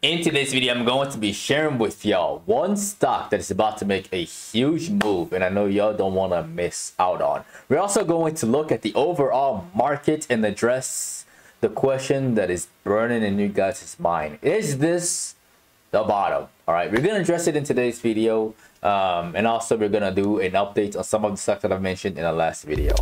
In today's video, I'm going to be sharing with y'all one stock that is about to make a huge move, and I know y'all don't want to miss out on. We're also going to look at the overall market and address the question that is burning in you guys' mind. Is this the bottom? All right, we're going to address it in today's video, and also we're going to do an update on some of the stuff that I mentioned in the last video.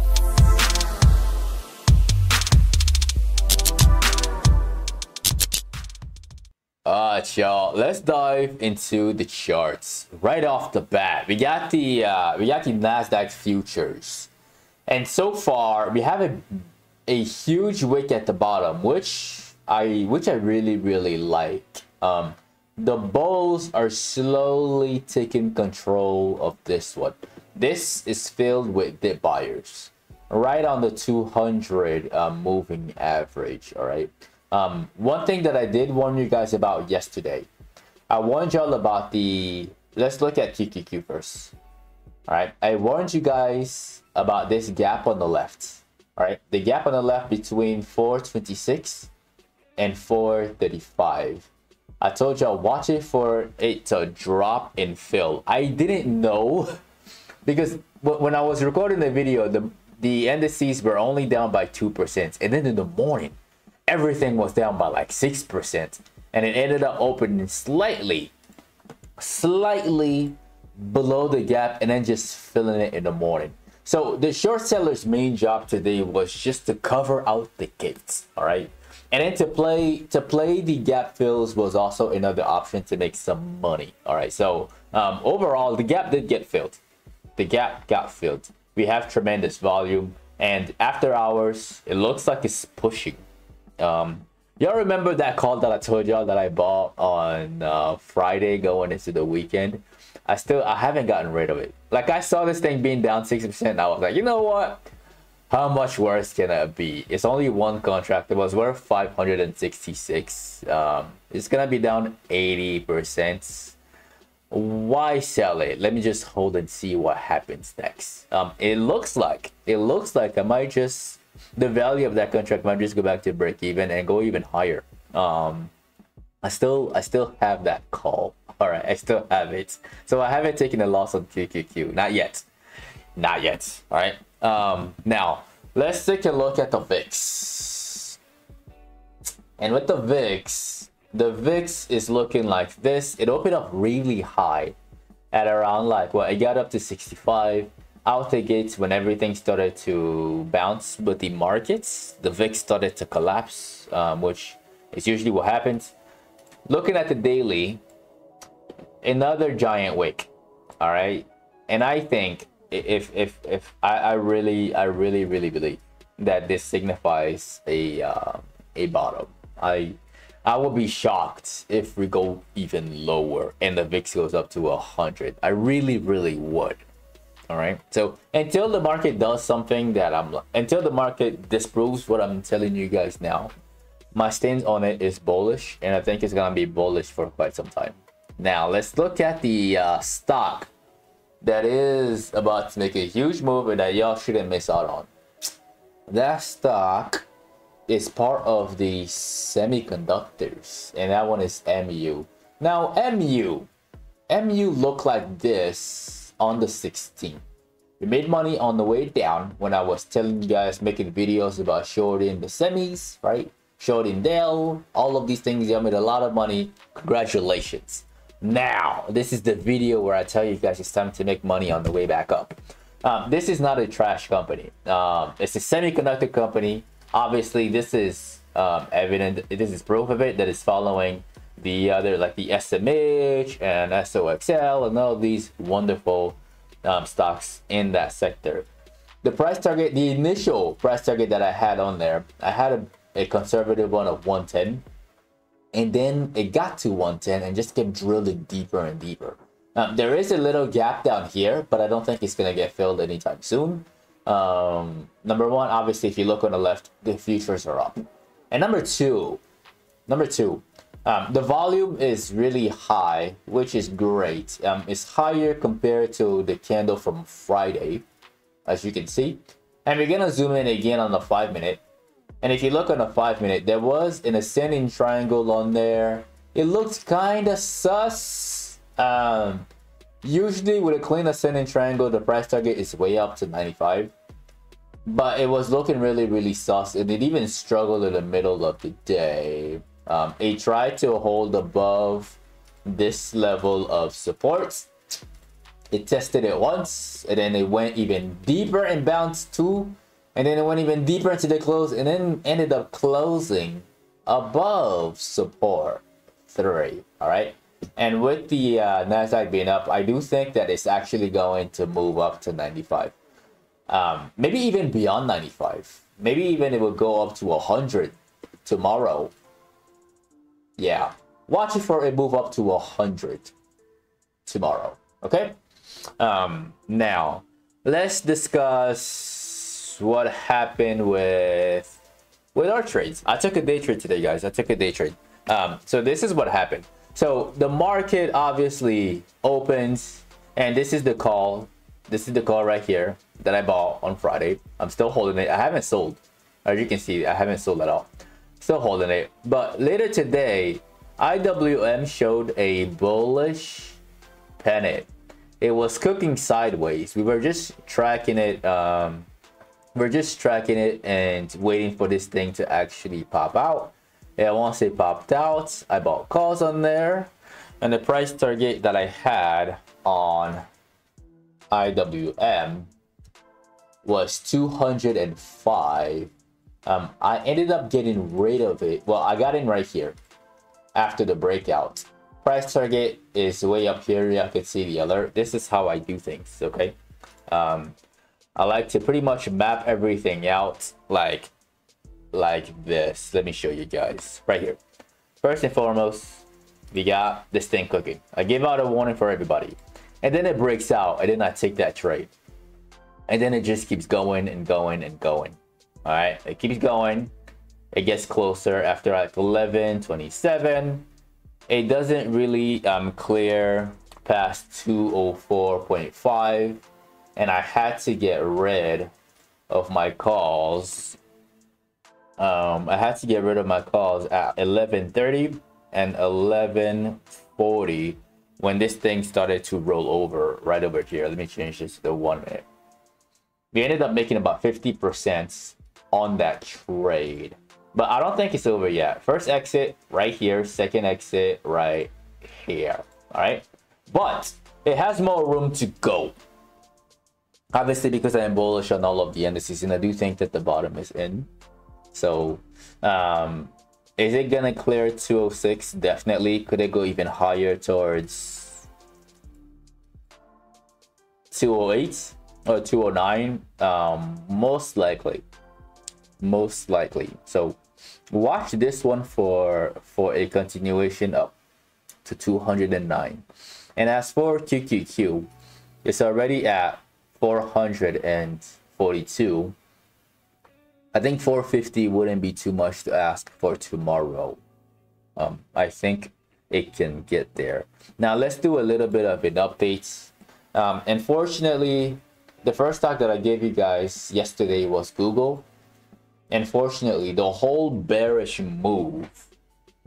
Y'all, let's dive into the charts right off the bat. We got the Nasdaq futures, and so far we have a huge wick at the bottom, which I really like. The bulls are slowly taking control of this one. This is filled with dip buyers right on the 200 moving average. All right. One thing that I did warn you guys about yesterday, I warned y'all about let's look at QQQ first. All right, I warned you guys about this gap on the left. All right, the gap on the left between 426 and 435. I told y'all watch it for it to drop and fill. I didn't know because when I was recording the video, the indices were only down by 2%, and then in the morning everything was down by like 6%, and it ended up opening slightly below the gap and then just filling it in the morning. So the short seller's main job today was just to cover out the gates. All right, and then to play the gap fills was also another option to make some money. All right, so overall the gap did get filled. The gap got filled. We have tremendous volume, and after hours it looks like it's pushing. Y'all remember that call that I told y'all that I bought on Friday going into the weekend? I haven't gotten rid of it. Like, I saw this thing being down 60%, and I was like, you know what, how much worse can it be? It's only one contract. It was worth 566. It's gonna be down 80%. Why sell it? Let me just hold and see what happens next. It looks like I might just, the value of that contract might just go back to break even and go even higher. I still have that call. All right, I still have it. So I haven't taken a loss on QQQ. Not yet. All right. Now let's take a look at the VIX. And with the VIX is looking like this. It opened up really high at around it got up to 65. Out the gates, when everything started to bounce with the markets, the VIX started to collapse, which is usually what happens. Looking at the daily, another giant wick. All right, and I think if I really believe that this signifies a bottom. I would be shocked if we go even lower and the VIX goes up to 100. I really would. All right, so until the market does something until the market disproves what I'm telling you guys now, my stance on it is bullish, and I think it's gonna be bullish for quite some time. Now let's look at the stock that is about to make a huge move and that y'all shouldn't miss out on. That stock is part of the semiconductors, and that one is MU. Now MU look like this on the 16th. We made money on the way down when I was telling you guys, making videos about shorting the semis, right? Shorting Dell, all of these things. Y'all made a lot of money. Congratulations. Now this is the video where I tell you guys it's time to make money on the way back up. This is not a trash company. It's a semiconductor company. Obviously this is evident. This is proof of it, that is following the other, like the SMH and SOXL and all these wonderful stocks in that sector. The price target, the initial price target that I had on there, I had a conservative one of 110, and then it got to 110 and just kept drilling deeper and deeper. There is a little gap down here, but I don't think it's gonna get filled anytime soon. Number one, obviously, if you look on the left, the futures are up, and number two, the volume is really high, which is great. It's higher compared to the candle from Friday, as you can see. And we're gonna zoom in again on the 5 minute. And if you look on the 5 minute, there was an ascending triangle on there. it looks kind of sus. Usually with a clean ascending triangle, the price target is way up to 95. But it was looking really sus, and it even struggled in the middle of the day. It tried to hold above this level of support. It tested it once, and then it went even deeper and bounced 2, and then it went even deeper into the close, and then ended up closing above support 3. All right, and with the Nasdaq being up, I do think that it's actually going to move up to 95. Maybe even beyond 95. Maybe even it will go up to 100 tomorrow. Yeah, watch it for it move up to 100 tomorrow. Okay. Now let's discuss what happened with our trades. I took a day trade today, guys. I took a day trade. So this is what happened. So the market obviously opens, and this is the call. This is the call right here that I bought on Friday. I'm still holding it. I haven't sold. As you can see, I haven't sold at all. Still holding it. But later today, IWM showed a bullish pennant. It was cooking sideways. We were just tracking it. We're just tracking it and waiting for this thing to actually pop out. And once it popped out, I bought calls on there. And the price target that I had on IWM was 205. I ended up getting rid of it. Well, I got in right here after the breakout. Price target is way up here. You can see the alert. This is how I do things. Okay. I like to pretty much map everything out like this. Let me show you guys right here. First and foremost, we got this thing cooking. I give out a warning for everybody, and then it breaks out, and then I take that trade, and then it just keeps going and going and going. All right, it keeps going. It gets closer after like 11:27. It doesn't really clear past 204.5, and I had to get rid of my calls. I had to get rid of my calls at 11:30 and 11:40 when this thing started to roll over right over here. Let me change this to the 1 minute. We ended up making about 50% on that trade, but I don't think it's over yet. First exit right here, second exit right here. All right, but it has more room to go. Obviously, because I am bullish on all of the indices, and I do think that the bottom is in. So is it gonna clear 206? Definitely. Could it go even higher towards 208 or 209? Most likely. So watch this one for a continuation up to 209. And as for QQQ, it's already at 442. I think 450 wouldn't be too much to ask for tomorrow. I think it can get there. Now let's do a little bit of an update. Unfortunately, the first stock that I gave you guys yesterday was Google. Unfortunately, the whole bearish move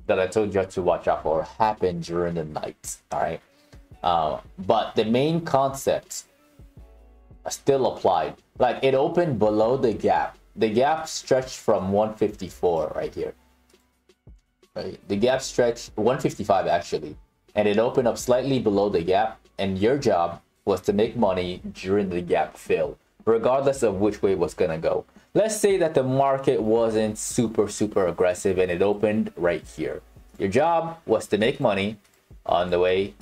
that I told you to watch out for happened during the night. All right, but the main concept still applied. Like, it opened below the gap. The gap stretched from 154 right here. Right, the gap stretched 155 actually, and it opened up slightly below the gap. And your job was to make money during the gap fill, regardless of which way it was gonna go. Let's say that the market wasn't super aggressive and it opened right here. Your job was to make money on the way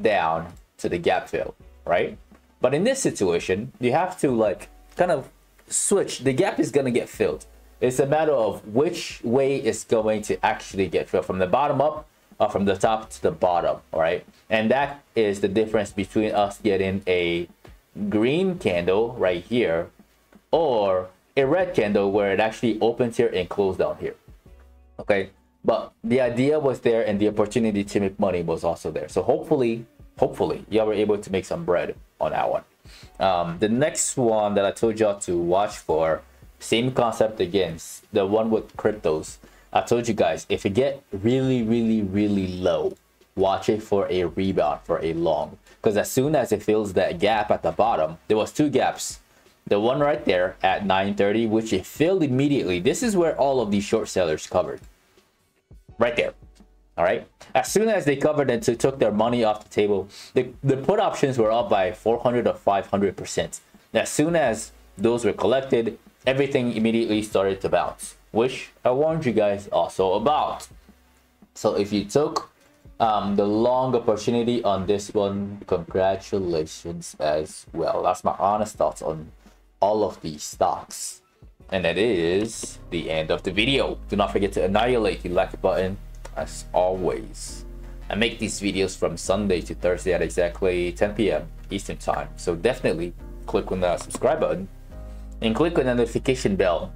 down to the gap fill, right? But in this situation, you have to like kind of switch. The gap is going to get filled. It's a matter of which way it's going to actually get filled, from the bottom up or from the top to the bottom. All right, and that is the difference between us getting a green candle right here or a red candle where it actually opens here and closed down here. Okay, but the idea was there and the opportunity to make money was also there. So hopefully y'all were able to make some bread on that one. The next one that I told y'all to watch for, same concept again, the one with cryptos. I told you guys, if it get really low, watch it for a rebound for a long, because as soon as it fills that gap at the bottom, there was two gaps. The one right there at 930, which it filled immediately. This is where all of these short sellers covered. Right there. All right. As soon as they covered and took their money off the table, the put options were up by 400 or 500%. As soon as those were collected, everything immediately started to bounce, which I warned you guys also about. So if you took the long opportunity on this one, congratulations as well. That's my honest thoughts on all of these stocks. And that is the end of the video. Do not forget to annihilate the like button as always. I make these videos from Sunday to Thursday at exactly 10 p.m. Eastern time. So definitely click on the subscribe button and click on the notification bell.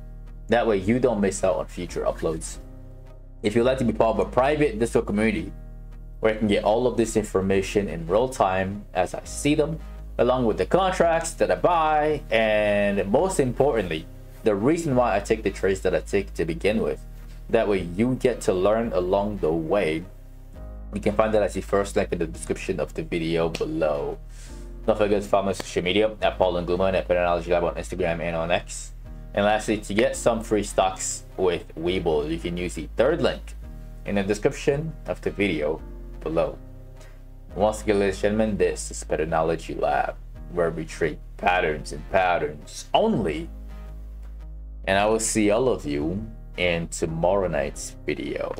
That way you don't miss out on future uploads. If you'd like to be part of a private Discord community where you can get all of this information in real time as I see them, along with the contracts that I buy, and most importantly, the reason why I take the trades that I take to begin with. That way you get to learn along the way. You can find that as the first link in the description of the video below. Don't forget to follow my social media at Paul and Guma and at Patternology Lab on Instagram and on X. And lastly, to get some free stocks with Webull, you can use the third link in the description of the video below. Once again, ladies and gentlemen, this is Patternology Lab, where we trade patterns and patterns only. And I will see all of you in tomorrow night's video.